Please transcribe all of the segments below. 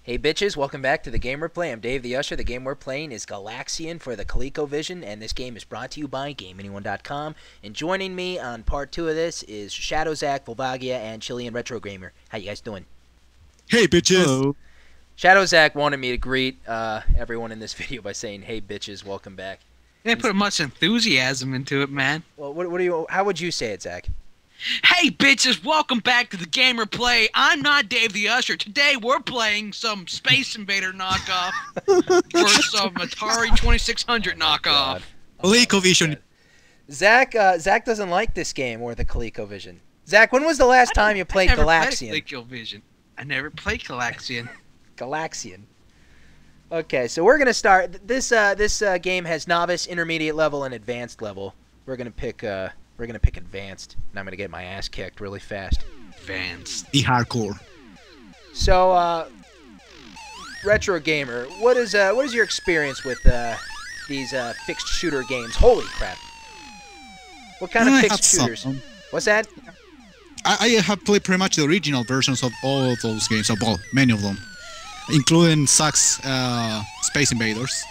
Hey bitches, welcome back to the game we're playing. I'm Dave the Usher. The game we're playing is Galaxian for the ColecoVision, and this game is brought to you by GameAnyone.com. And joining me on part 2 of this is Shadow Zach, Volvagia, and Chilean Retro Gamer. How you guys doing? Hey bitches! Hello. Shadow Zach wanted me to greet everyone in this video by saying, "Hey bitches, welcome back." You didn't put much enthusiasm into it, man. Well, how would you say it, Zach? Hey, bitches, welcome back to the Gamer Play. I'm not Dave the Usher. Today, we're playing some Space Invader knockoff for some Atari 2600 knockoff. ColecoVision. Zach doesn't like this game or the ColecoVision. Zach, when was the last time you played Galaxian? I never played Galaxian. Galaxian. Okay, so we're gonna start. This game has novice, intermediate level, and advanced level. We're gonna pick advanced, and I'm gonna get my ass kicked really fast. Advanced. The hardcore. So, Retro Gamer, what is your experience with these fixed shooter games? Holy crap! What kind of fixed shooters? What's that? I have played pretty much the original versions of all of those games, of many of them, including Sax Space Invaders,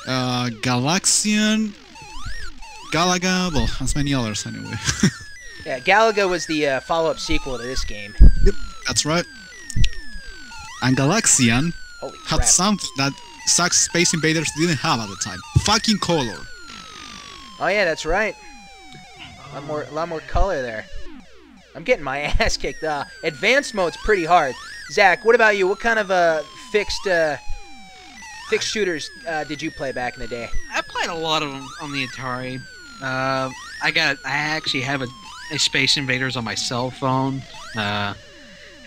Galaxian, Galaga, well, as many others anyway. Yeah, Galaga was the follow-up sequel to this game. Yep, that's right. And Galaxian had something that Sax Space Invaders didn't have at the time. Fucking color. Oh yeah, that's right. A lot more color there. I'm getting my ass kicked. Advanced mode's pretty hard. Zach, what about you? What kind of fixed shooters did you play back in the day? I played a lot of them on the Atari. I actually have a Space Invaders on my cell phone. Had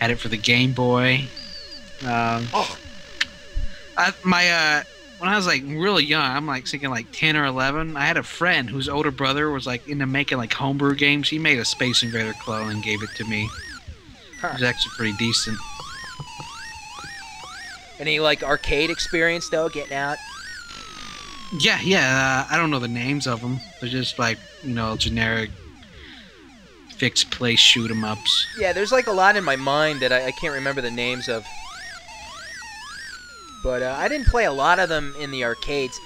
it for the Game Boy. When I was like really young, I'm like thinking like 10 or 11. I had a friend whose older brother was like into making like homebrew games. He made a Space Invader clone and gave it to me. It was actually pretty decent. Any like arcade experience though, getting out? Yeah. I don't know the names of them. They're just like, generic fixed place shoot 'em ups. Yeah, there's like a lot in my mind that I can't remember the names of. But I didn't play a lot of them in the arcades.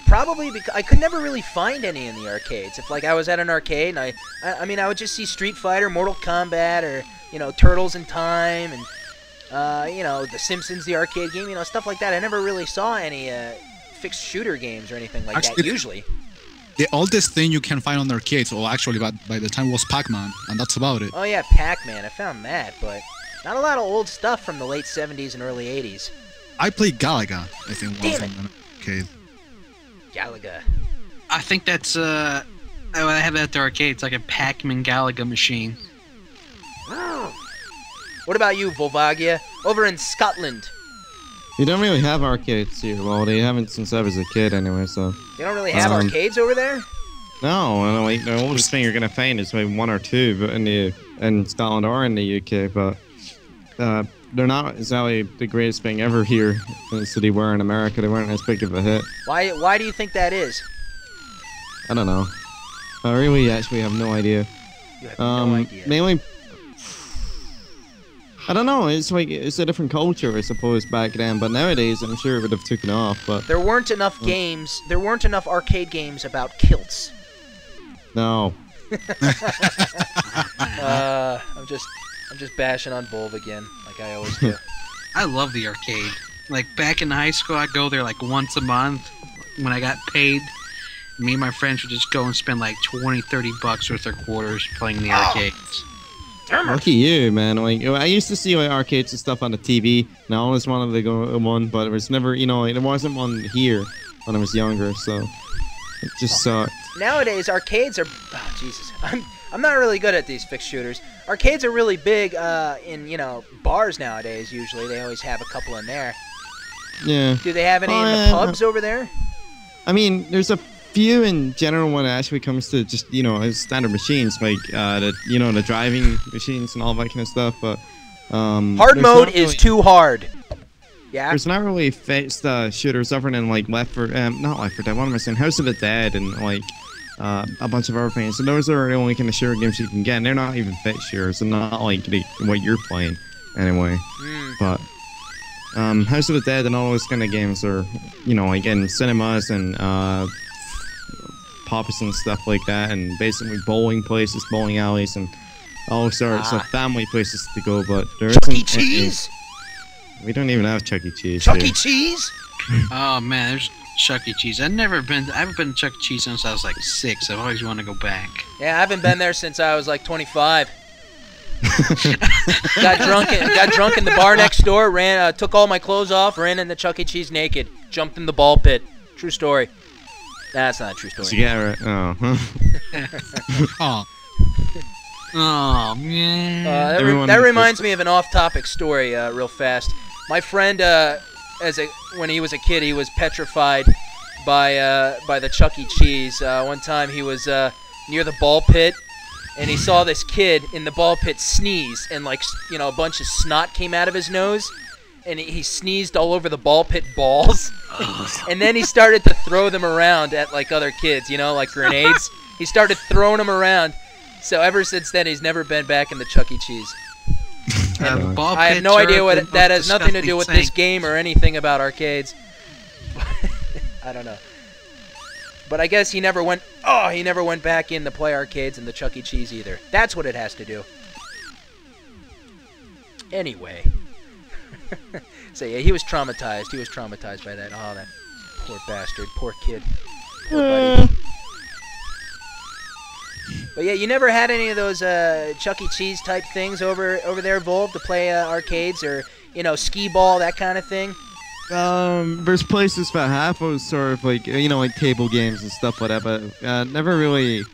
Probably because I could never really find any in the arcades. If like I was at an arcade and I would just see Street Fighter, Mortal Kombat, or Turtles in Time, and The Simpsons, the arcade game, stuff like that. I never really saw any fixed shooter games or anything like that. Usually, the oldest thing you can find on the arcades, well, actually, by the time was Pac-Man, and that's about it. Oh yeah, Pac-Man. I found that, but not a lot of old stuff from the late '70s and early '80s. I played Galaga, I think, once on an arcade. Galaga. I think that's I have that at the arcade. It's like a Pac-Man Galaga machine. What about you, Volvagia? Over in Scotland. You don't really have arcades here. Well, they haven't since I was a kid anyway, so... You don't really have arcades over there? No, like, the oldest thing you're gonna find is maybe 1 or 2 but in Scotland or in the UK, but... they're not exactly the greatest thing ever here in the city where in America they weren't as big of a hit. Why do you think that is? I don't know. I really actually have no idea. You have no idea. Mainly... I don't know, it's like, it's a different culture, I suppose, back then, but nowadays I'm sure it would have taken off, but... There weren't enough games, there weren't enough arcade games about kilts. No. I'm just bashing on Volv again, like I always do. I love the arcade. Like, back in high school, I'd go there like once a month when I got paid. Me and my friends would just go and spend like 20, 30 bucks worth of quarters playing the arcades. Lucky you, man. Like, I used to see like arcades and stuff on the TV, and I always wanted to go to one, but it was never, there wasn't one here when I was younger, so it just sucked. Nowadays, arcades are... Oh, Jesus. I'm not really good at these fixed shooters. Arcades are really big in, bars nowadays, usually. They always have a couple in there. Yeah. Do they have any in the pubs over there? I mean, there's a few in general when it actually comes to just, standard machines, like, the driving machines and all that kind of stuff, but... hard mode is too hard. Yeah. There's not really fixed shooters other than, like, not Left 4 Dead, what am I saying? House of the Dead and, like... a bunch of other things. So those are the only kind of shooter games you can get, and they're not even fixed shooters. They're not like what you're playing, anyway. But House of the Dead and all those kind of games are, you know, like in cinemas and pops and stuff like that, and basically bowling places, bowling alleys, and all sorts of family places to go. But there Chuck E. isn't Cheese. We don't even have Chuck E. Cheese. Chuck here. E. Cheese. Oh man, there's Chuck E. Cheese. I haven't been to Chuck E. Cheese since I was like 6. I've always wanted to go back. Yeah, I haven't been there since I was like 25. got drunk in the bar next door. Took all my clothes off. Ran into Chuck E. Cheese naked. Jumped in the ball pit. True story. That's not a true story. Yeah, right. Oh. Oh, Oh man. That reminds me of an off-topic story, real fast. My friend, when he was a kid, he was petrified by the Chuck E. Cheese. One time he was near the ball pit, and he saw this kid in the ball pit sneeze, and like a bunch of snot came out of his nose, and he sneezed all over the ball pit balls, and then he started to throw them around at like other kids, like grenades. He started throwing them around. So ever since then, he's never been back in the Chuck E. Cheese. I have no idea what that has nothing to do with this game or anything about arcades. I don't know. But I guess he never went back in to play arcades in the Chuck E. Cheese either. That's what it has to do. Anyway. So yeah, he was traumatized. He was traumatized by that. Oh, that poor bastard. Poor kid. Poor buddy. But yeah, you never had any of those Chuck E. Cheese type things over there, Volv, to play arcades or skee ball, that kind of thing. There's places that have those sort of like like table games and stuff like that, but never really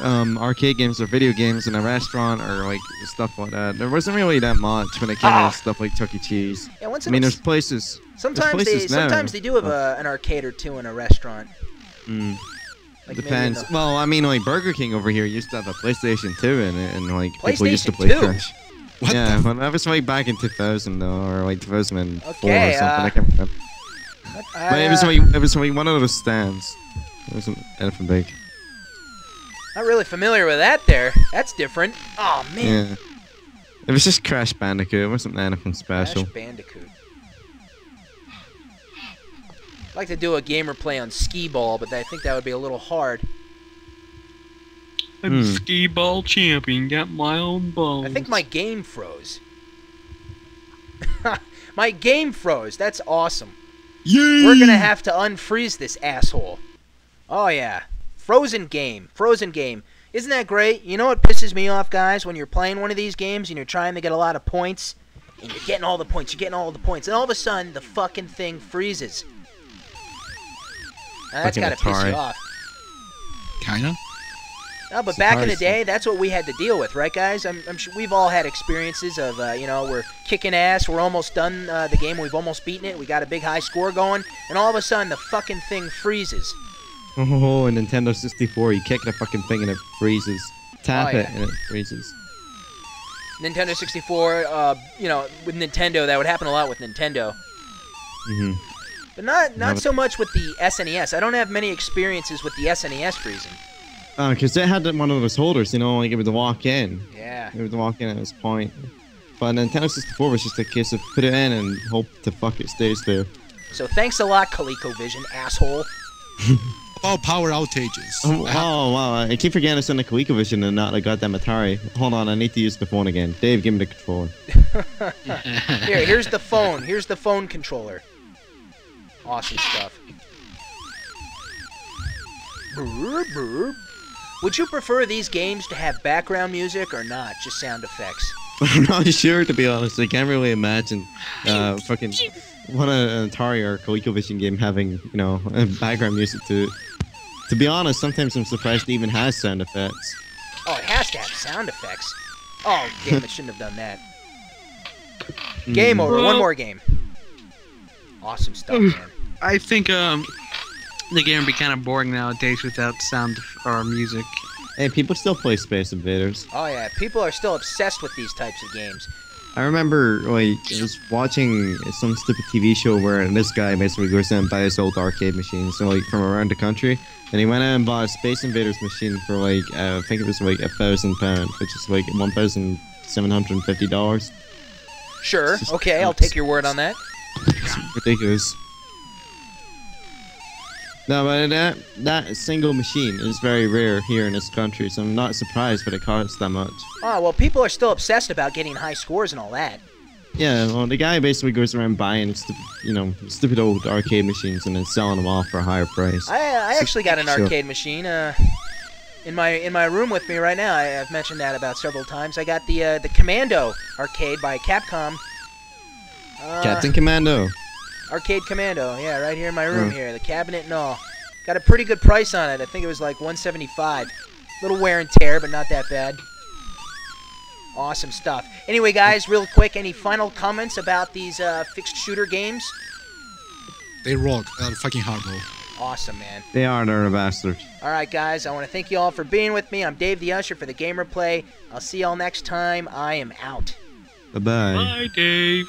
arcade games or video games in a restaurant or like stuff like that. There wasn't really that much when it came to stuff like Chuck E. Cheese. Yeah, there's places. Sometimes they do have an arcade or two in a restaurant. Like depends. Well, like Burger King over here used to have a PlayStation 2 in it, and like people used to play 2? Crash. Yeah, well, that was like back in 2000 though, or like 2004 or something. I can't remember. But it was like one of those stands. It wasn't anything big. Not really familiar with that there. That's different. Oh man. Yeah. It was just Crash Bandicoot. It wasn't anything special. Crash Bandicoot. I'd like to do a gamer play on skee ball, but I think that would be a little hard. I'm skee ball champion, got my own balls. I think my game froze. My game froze. That's awesome. yay! We're gonna have to unfreeze this asshole. Oh yeah, frozen game. Frozen game. Isn't that great? You know what pisses me off, guys? When you're playing one of these games and you're trying to get a lot of points, and you're getting all the points, and all of a sudden the fucking thing freezes. Now, that's gotta piss you off. Kinda. No, but back in the day, that's what we had to deal with, right, guys? I'm sure we've all had experiences of, we're kicking ass, we're almost done the game, we've almost beaten it, we got a big high score going, and all of a sudden the fucking thing freezes. Oh, a Nintendo 64, you kick the fucking thing and it freezes. Tap it and it freezes. Nintendo 64, with Nintendo, that would happen a lot with Nintendo. Mm-hmm. But not so much with the SNES. I don't have many experiences with the SNES freezing. Because they had one of those holders, like it would walk in. Yeah. It would walk in at this point. But Nintendo 64 was just a case of put it in and hope the fuck it stays there. So thanks a lot, ColecoVision, asshole. About power outages. Oh, wow. I keep forgetting it's on the ColecoVision and not the goddamn Atari. Hold on, I need to use the phone again. Dave, give me the controller. Here's the phone. Here's the phone controller. Awesome stuff. Burr, burr. Would you prefer these games to have background music or not? Just sound effects. I'm not sure, to be honest. I can't really imagine fucking an Atari or ColecoVision game having, background music to it. To be honest, sometimes I'm surprised it even has sound effects. Oh, it has to have sound effects. Oh, damn, it shouldn't have done that. Game over. One more game. Awesome stuff, man. I think the game would be kind of boring nowadays without sound or music. Hey, people still play Space Invaders. Oh yeah, people are still obsessed with these types of games. I remember, I was watching some stupid TV show where this guy basically goes in and buys old arcade machines, from around the country, and he went out and bought a Space Invaders machine for I think it was £1,000, which is $1,750. Sure. It's just Okay, I'll nuts. take your word on that. It's ridiculous. No, but that single machine is very rare here in this country, so I'm not surprised that it costs that much. Oh, well, people are still obsessed about getting high scores and all that. Yeah, well, the guy basically goes around buying, stupid old arcade machines and then selling them off for a higher price. I actually got an Sure. arcade machine in my room with me right now. I've mentioned that about several times. I got the Commando arcade by Capcom. Captain Commando. Arcade Commando, yeah, right here in my room here, the cabinet and all. Got a pretty good price on it. I think it was like $175. Little wear and tear, but not that bad. Awesome stuff. Anyway, guys, real quick, any final comments about these fixed shooter games? They rock. They're fucking hard though. Awesome, man. They're the bastards. All right, guys, I want to thank you all for being with me. I'm Dave the Usher for the Gamer Play. I'll see y'all next time. I am out. Bye-bye. Bye, Dave.